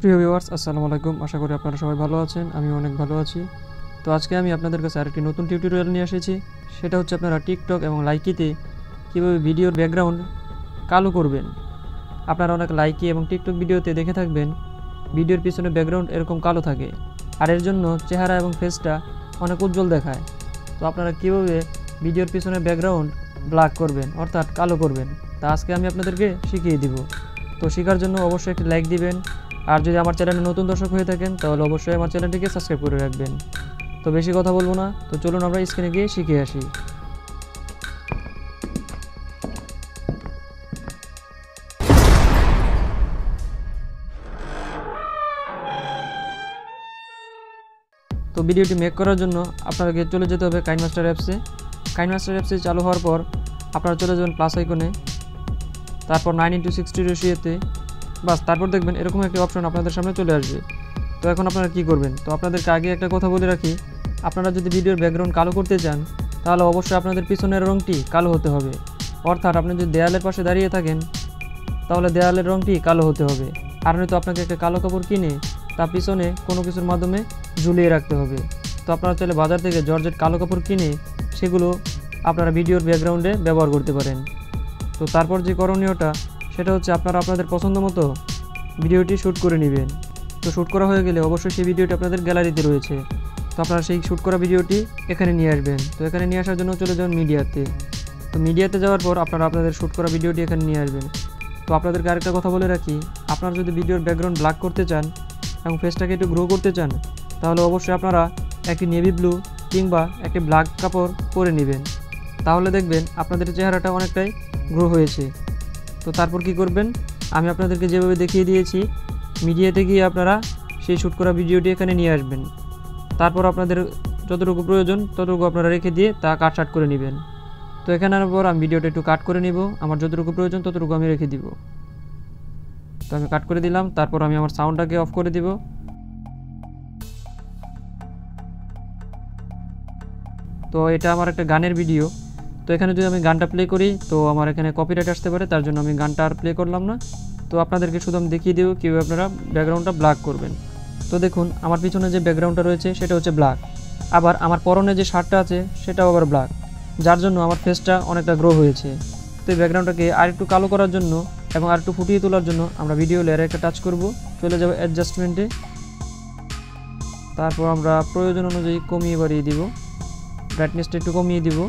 প্রিয় ভিউয়ার্স আসসালামু আলাইকুম। আশা করি আপনারা সবাই ভালো আছেন, আমি অনেক ভালো আছি। তো আজকে আমি আপনাদের কাছে আরেকটি নতুন টিউটোরিয়াল নিয়ে এসেছি। সেটা হচ্ছে আপনারা টিকটক এবং লাইকিতে কীভাবে ভিডিওর ব্যাকগ্রাউন্ড কালো করবেন। আপনারা অনেক লাইকি এবং টিকটক ভিডিওতে দেখে থাকবেন ভিডিওর পিছনে ব্যাকগ্রাউন্ড এরকম কালো থাকে, আর এর জন্য চেহারা এবং ফেসটা অনেক উজ্জ্বল দেখায়। তো আপনারা কীভাবে ভিডিওর পিছনে ব্যাকগ্রাউন্ড ব্ল্যাক করবেন অর্থাৎ কালো করবেন, তা আজকে আমি আপনাদেরকে শিখিয়ে দিব। তো শেখার জন্য অবশ্যই একটি লাইক দিবেন, আর যদি আমার চ্যানেলে নতুন দর্শক হয়ে থাকেন তাহলে অবশ্যই আমার চ্যানেলটিকে সাবস্ক্রাইব করে রাখবেন। তো বেশি কথা বলবো না, তো চলুন আমরা স্ক্রিনে গিয়ে শিখে আসি। তো ভিডিওটি মেক করার জন্য আপনাকে চলে যেতে হবে কাইনমাস্টার অ্যাপসে। কাইনমাস্টার অ্যাপসে চালু হওয়ার পর আপনারা চলে যাবেন প্লাস আইকনে, তারপর 9:60 রেশিওতে, বাস তারপর দেখবেন এরকম একটি অপশন আপনাদের সামনে চলে আসবে। তো এখন আপনারা কি করবেন, তো আপনাদেরকে আগে একটা কথা বলে রাখি, আপনারা যদি ভিডিওর ব্যাকগ্রাউন্ড কালো করতে চান তাহলে অবশ্যই আপনাদের পিছনের রঙটি কালো হতে হবে। অর্থাৎ আপনি যদি দেয়ালের পাশে দাঁড়িয়ে থাকেন তাহলে দেয়ালের রঙটি কালো হতে হবে, আর নয়তো আপনাকে একটা কালো কাপড় কিনে তা পিছনে কোনো কিছুর মাধ্যমে ঝুলিয়ে রাখতে হবে। তো আপনারা চাইলে বাজার থেকে জর্জেট কালো কাপড় কিনে সেগুলো আপনারা ভিডিওর ব্যাকগ্রাউন্ডে ব্যবহার করতে পারেন। তো তারপর যে করণীয়টা সেটা হচ্ছে আপনারা আপনাদের পছন্দ মতো ভিডিওটি শ্যুট করে নেবেন। তো শ্যুট করা হয়ে গেলে অবশ্যই সেই ভিডিওটি আপনাদের গ্যালারিতে রয়েছে। তো আপনারা সেই শ্যুট করা ভিডিওটি এখানে নিয়ে আসবেন। তো এখানে নিয়ে আসার জন্য চলে যাবেন মিডিয়াতে। তো মিডিয়াতে যাওয়ার পর আপনারা আপনাদের শ্যুট করা ভিডিওটি এখানে নিয়ে আসবেন। তো আপনাদেরকে আরেকটা কথা বলে রাখি, আপনারা যদি ভিডিওর ব্যাকগ্রাউন্ড ব্ল্যাক করতে চান এবং ফেসটাকে একটু গ্রো করতে চান তাহলে অবশ্যই আপনারা একটি নেভি ব্লু কিংবা একটি ব্ল্যাক কাপড় পরে নেবেন, তাহলে দেখবেন আপনাদের চেহারাটা অনেকটাই গ্রো হয়েছে। তো তারপর কি করবেন, আমি আপনাদেরকে যেভাবে দেখিয়ে দিয়েছি মিডিয়াতে গিয়ে আপনারা সেই শ্যুট করা ভিডিওটি এখানে নিয়ে আসবেন। তারপর আপনাদের যতটুকু প্রয়োজন ততটুকু আপনারা রেখে দিয়ে তা কাট করে নেবেন। তো এখানে আনার পর আমি ভিডিওটা একটু কাট করে নিব, আমার যতটুকু প্রয়োজন ততটুকু আমি রেখে দিব। তো আমি কাট করে দিলাম, তারপর আমি আমার সাউন্ডটাকে অফ করে দিব। তো এটা আমার একটা গানের ভিডিও, তো এখানে যদি আমি গানটা প্লে করি তো আমার এখানে কপিরাইট আসতে পারে, তার জন্য আমি গানটা আর প্লে করলাম না। তো আপনাদেরকে শুধু আমি দেখিয়ে দেবো কীভাবে আপনারা ব্যাকগ্রাউন্ডটা ব্ল্যাক করবেন। তো দেখুন আমার পিছনে যে ব্যাকগ্রাউন্ডটা রয়েছে সেটা হচ্ছে ব্ল্যাক, আবার আমার পরনে যে শার্টটা আছে সেটাও আবার ব্ল্যাক, যার জন্য আমার ফেসটা অনেকটা গ্রো হয়েছে। তো এই ব্যাকগ্রাউন্ডটাকে আরেকটু কালো করার জন্য এবং আরেকটু ফুটিয়ে তোলার জন্য আমরা ভিডিও লেয়ারে একটা টাচ করব, চলে যাব অ্যাডজাস্টমেন্টে, তারপর আমরা প্রয়োজন অনুযায়ী কমিয়ে বাড়িয়ে দিব, ব্রাইটনেসটা একটু কমিয়ে দিব।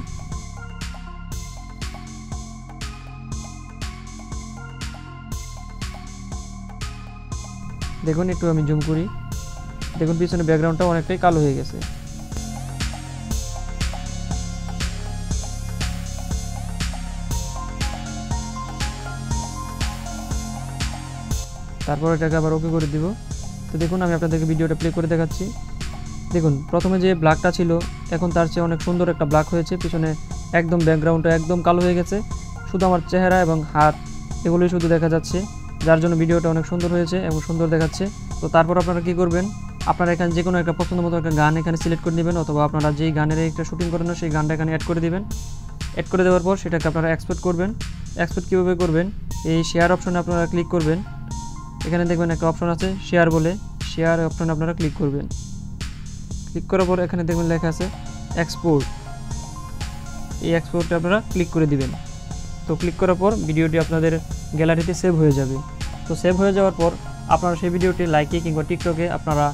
দেখুন একটু আমি জুম করি, দেখুন পিছনে ব্যাকগ্রাউন্ডটা অনেকটাই কালো হয়ে গেছে। তারপর এটাকে আবার ওকে করে দিব। তো দেখুন আমি আপনাদেরকে ভিডিওটা প্লে করে দেখাচ্ছি। দেখুন প্রথমে যে ব্ল্যাকটা ছিল এখন তার চেয়ে অনেক সুন্দর একটা ব্ল্যাক হয়েছে, পিছনে একদম ব্যাকগ্রাউন্ডটা একদম কালো হয়ে গেছে, শুধু আমার চেহারা এবং হাত এগুলোই শুধু দেখা যাচ্ছে, যার জন্য ভিডিওটা অনেক সুন্দর হয়েছে এবং সুন্দর দেখাচ্ছে। তো তারপর আপনারা কি করবেন, আপনারা এখানে যে কোনো একটা পছন্দ মতো একটা গান এখানে সিলেক্ট করে নেবেন, অথবা আপনারা যেই গানের একটা শুটিং করেন সেই গানটা এখানে অ্যাড করে দেবেন। অ্যাড করে দেওয়ার পর সেটাকে আপনারা এক্সপোর্ট করবেন। এক্সপোর্ট কীভাবে করবেন, এই শেয়ার অপশনে আপনারা ক্লিক করবেন। এখানে দেখবেন একটা অপশন আছে শেয়ার বলে, শেয়ার অপশনে আপনারা ক্লিক করবেন। ক্লিক করার পর এখানে দেখবেন লেখা আছে এক্সপোর্ট, এই এক্সপোর্টে আপনারা ক্লিক করে দিবেন। তো ক্লিক করার পর ভিডিওটি আপনাদের গ্যালারিতে সেভ হয়ে যাবে। তো সেভ হয়ে যাওয়ার পর আপনারা সেই ভিডিওটি লাইকে কিংবা টিকটকে আপনারা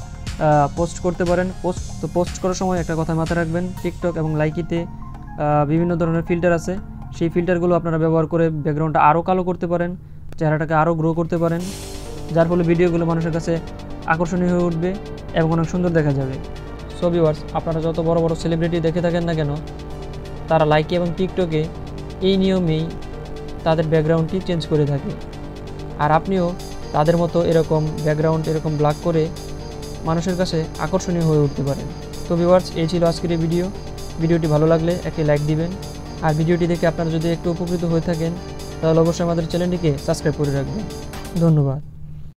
পোস্ট করতে পারেন। পোস্ট করার সময় একটা কথা মাথায় রাখবেন, টিকটক এবং লাইকিতে বিভিন্ন ধরনের ফিল্টার আছে, সেই ফিল্টারগুলো আপনারা ব্যবহার করে ব্যাকগ্রাউন্ডটা আরও কালো করতে পারেন, চেহারাটাকে আরও গ্রো করতে পারেন, যার ফলে ভিডিওগুলো মানুষের কাছে আকর্ষণীয় হয়ে উঠবে এবং অনেক সুন্দর দেখা যাবে। সো ভিউয়ার্স, আপনারা যত বড় বড় সেলিব্রিটি দেখে থাকেন না কেন তারা লাইকি এবং টিকটকে এই নিয়মেই তাদের ব্যাকগ্রাউন্ডটি চেঞ্জ করে থাকে, আর আপনিও তাদের মতো এরকম ব্যাকগ্রাউন্ড এরকম ব্ল্যাক করে মানুষের কাছে আকর্ষণীয় হয়ে উঠতে পারেন। তো ভিউয়ার্স, এই ছিল আজকের এই ভিডিওটি ভালো লাগলে একটি লাইক দিবেন, আর ভিডিওটি দেখে আপনারা যদি একটু উপকৃত হয়ে থাকেন তাহলে অবশ্যই আমাদের চ্যানেলটিকে সাবস্ক্রাইব করে রাখবেন। ধন্যবাদ।